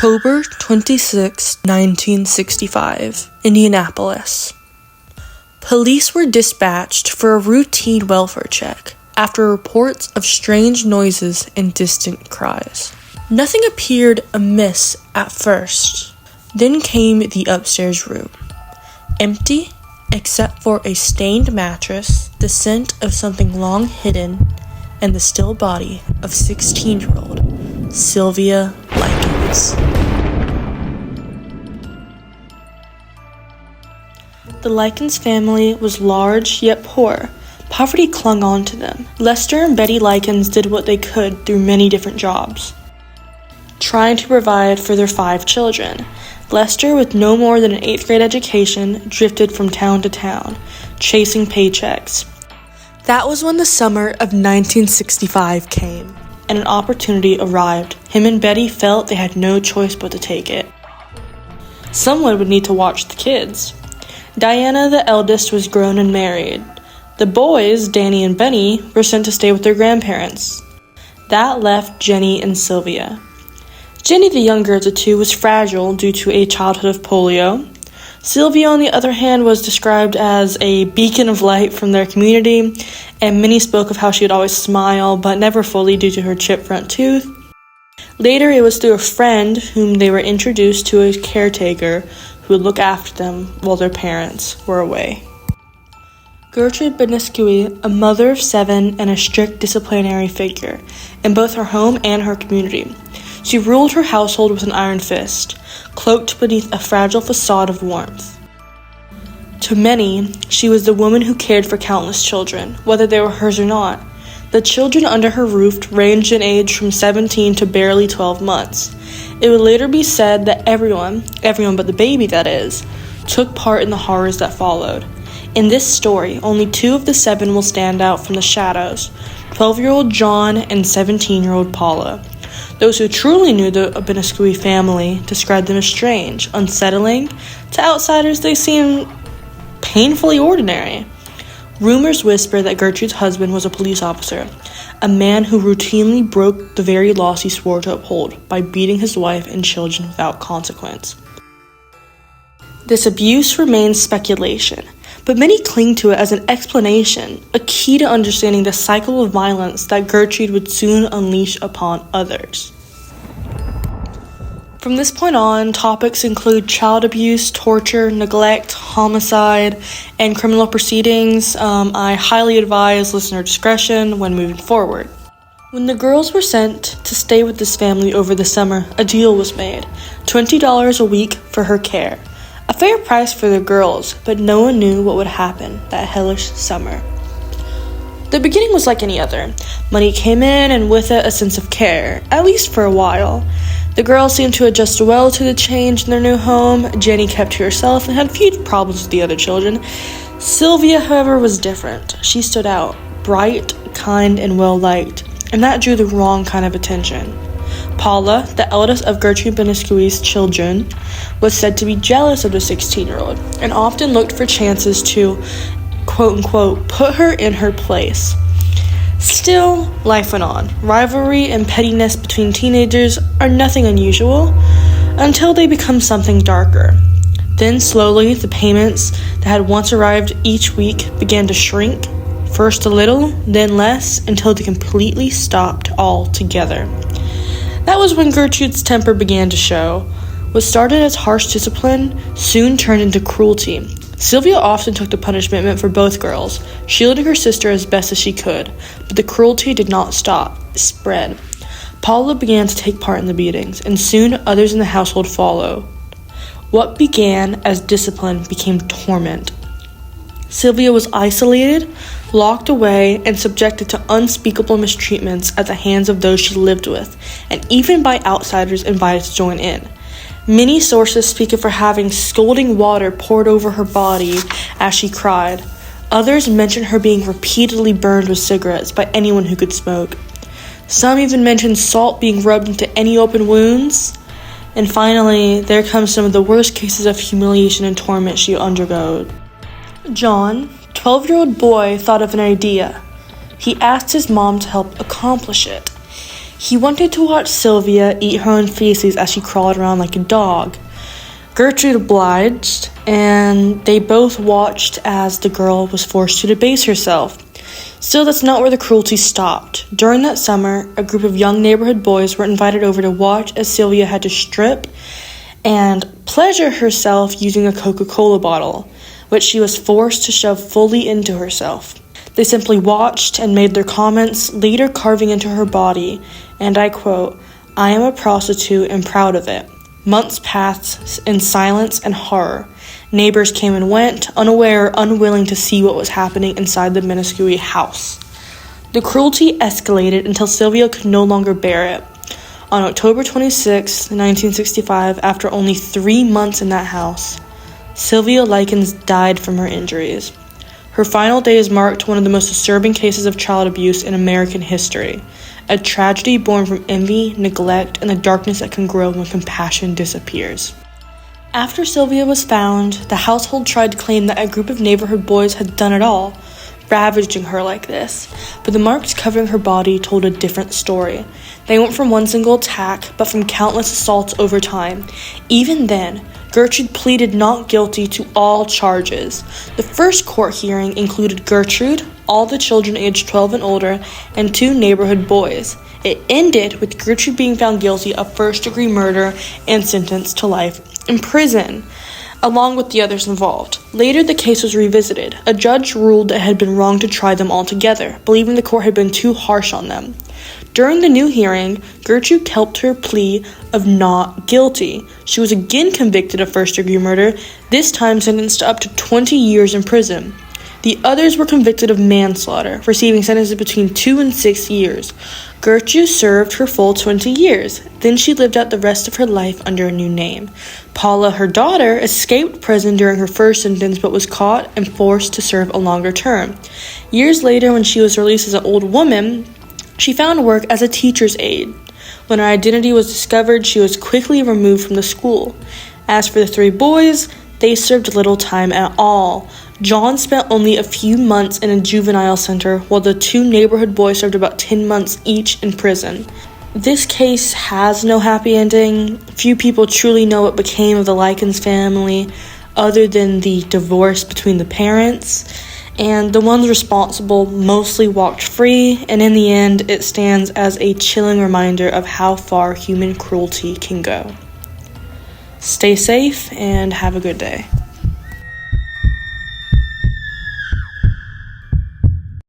October 26, 1965, Indianapolis. Police were dispatched for a routine welfare check after reports of strange noises and distant cries. Nothing appeared amiss at first. Then came the upstairs room. Empty, except for a stained mattress, the scent of something long hidden, and the still body of 16-year-old Sylvia Likens. The Likens family was large yet poor. Poverty clung on to them. Lester and Betty Likens did what they could through many different jobs, trying to provide for their 5 children. Lester, with no more than an 8th grade education, drifted from town to town, chasing paychecks. That was when the summer of 1965 came, and an opportunity arrived. Him and Betty felt they had no choice but to take it. Someone would need to watch the kids. Diana, the eldest, was grown and married. The boys, Danny and Benny, were sent to stay with their grandparents. That left Jenny and Sylvia. Jenny, the younger of the two, was fragile due to a childhood of polio. Sylvia, on the other hand, was described as a beacon of light from their community, and many spoke of how she would always smile, but never fully due to her chipped front tooth. Later, it was through a friend whom they were introduced to a caretaker who would look after them while their parents were away. Gertrude Beniscui, a mother of 7 and a strict disciplinary figure in both her home and her community. She ruled her household with an iron fist, cloaked beneath a fragile facade of warmth. To many, she was the woman who cared for countless children, whether they were hers or not. The children under her roof ranged in age from 17 to barely 12 months. It would later be said that everyone but the baby that is, took part in the horrors that followed. In this story, only 2 of the 7 will stand out from the shadows, 12-year-old John and 17-year-old Paula. Those who truly knew the Beniscui family described them as strange, unsettling. To outsiders, they seemed painfully ordinary. Rumors whisper that Gertrude's husband was a police officer, a man who routinely broke the very laws he swore to uphold by beating his wife and children without consequence. This abuse remains speculation, but many cling to it as an explanation, a key to understanding the cycle of violence that Gertrude would soon unleash upon others. From this point on, topics include child abuse, torture, neglect, homicide, and criminal proceedings. I highly advise listener discretion when moving forward. When the girls were sent to stay with this family over the summer, a deal was made, $20 a week for her care. A fair price for the girls, but no one knew what would happen that hellish summer. The beginning was like any other. Money came in, and with it a sense of care, at least for a while. The girls seemed to adjust well to the change in their new home. Jenny kept to herself and had few problems with the other children. Sylvia, however, was different. She stood out, bright, kind, and well-liked, and that drew the wrong kind of attention. Paula, the eldest of Gertrude Beniscui's children, was said to be jealous of the 16-year-old and often looked for chances to, quote-unquote, put her in her place. Still, life went on. Rivalry and pettiness between teenagers are nothing unusual until they become something darker. Then slowly, the payments that had once arrived each week began to shrink, first a little, then less, until they completely stopped altogether. That was when Gertrude's temper began to show. What started as harsh discipline soon turned into cruelty. Sylvia often took the punishment meant for both girls, shielding her sister as best as she could, but the cruelty did not stop, it spread. Paula began to take part in the beatings, and soon others in the household followed. What began as discipline became torment. Sylvia was isolated, locked away, and subjected to unspeakable mistreatments at the hands of those she lived with, and even by outsiders invited to join in. Many sources speak of her having scalding water poured over her body as she cried. Others mention her being repeatedly burned with cigarettes by anyone who could smoke. Some even mention salt being rubbed into any open wounds. And finally, there comes some of the worst cases of humiliation and torment she underwent. John, 12-year-old boy, thought of an idea. He asked his mom to help accomplish it. He wanted to watch Sylvia eat her own feces as she crawled around like a dog. Gertrude obliged, and they both watched as the girl was forced to debase herself. Still, that's not where the cruelty stopped. During that summer, a group of young neighborhood boys were invited over to watch as Sylvia had to strip and pleasure herself using a Coca-Cola bottle, which she was forced to shove fully into herself. They simply watched and made their comments, later carving into her body, and I quote, "I am a prostitute and proud of it." Months passed in silence and horror. Neighbors came and went, unaware or unwilling to see what was happening inside the minuscule house. The cruelty escalated until Sylvia could no longer bear it. On October 26, 1965, after only 3 months in that house, Sylvia Likens died from her injuries. Her final days marked one of the most disturbing cases of child abuse in American history, a tragedy born from envy, neglect, and the darkness that can grow when compassion disappears. After Sylvia was found, the household tried to claim that a group of neighborhood boys had done it all, ravaging her like this, but the marks covering her body told a different story. They weren't from one single attack, but from countless assaults over time. Even then, Gertrude pleaded not guilty to all charges. The first court hearing included Gertrude, all the children aged 12 and older, and 2 neighborhood boys. It ended with Gertrude being found guilty of first-degree murder and sentenced to life in prison, along with the others involved. Later, the case was revisited. A judge ruled that it had been wrong to try them all together, believing the court had been too harsh on them. During the new hearing, Gertrude kept her plea of not guilty. She was again convicted of first-degree murder, this time sentenced to up to 20 years in prison. The others were convicted of manslaughter, receiving sentences between 2 and 6 years. Gertrude served her full 20 years. Then she lived out the rest of her life under a new name. Paula, her daughter, escaped prison during her first sentence but was caught and forced to serve a longer term. Years later, when she was released as an old woman, she found work as a teacher's aide. When her identity was discovered, she was quickly removed from the school. As for the 3 boys, they served little time at all. John spent only a few months in a juvenile center, while the 2 neighborhood boys served about 10 months each in prison. This case has no happy ending. Few people truly know what became of the Likens family, other than the divorce between the parents. And the ones responsible mostly walked free, and in the end, it stands as a chilling reminder of how far human cruelty can go. Stay safe and have a good day.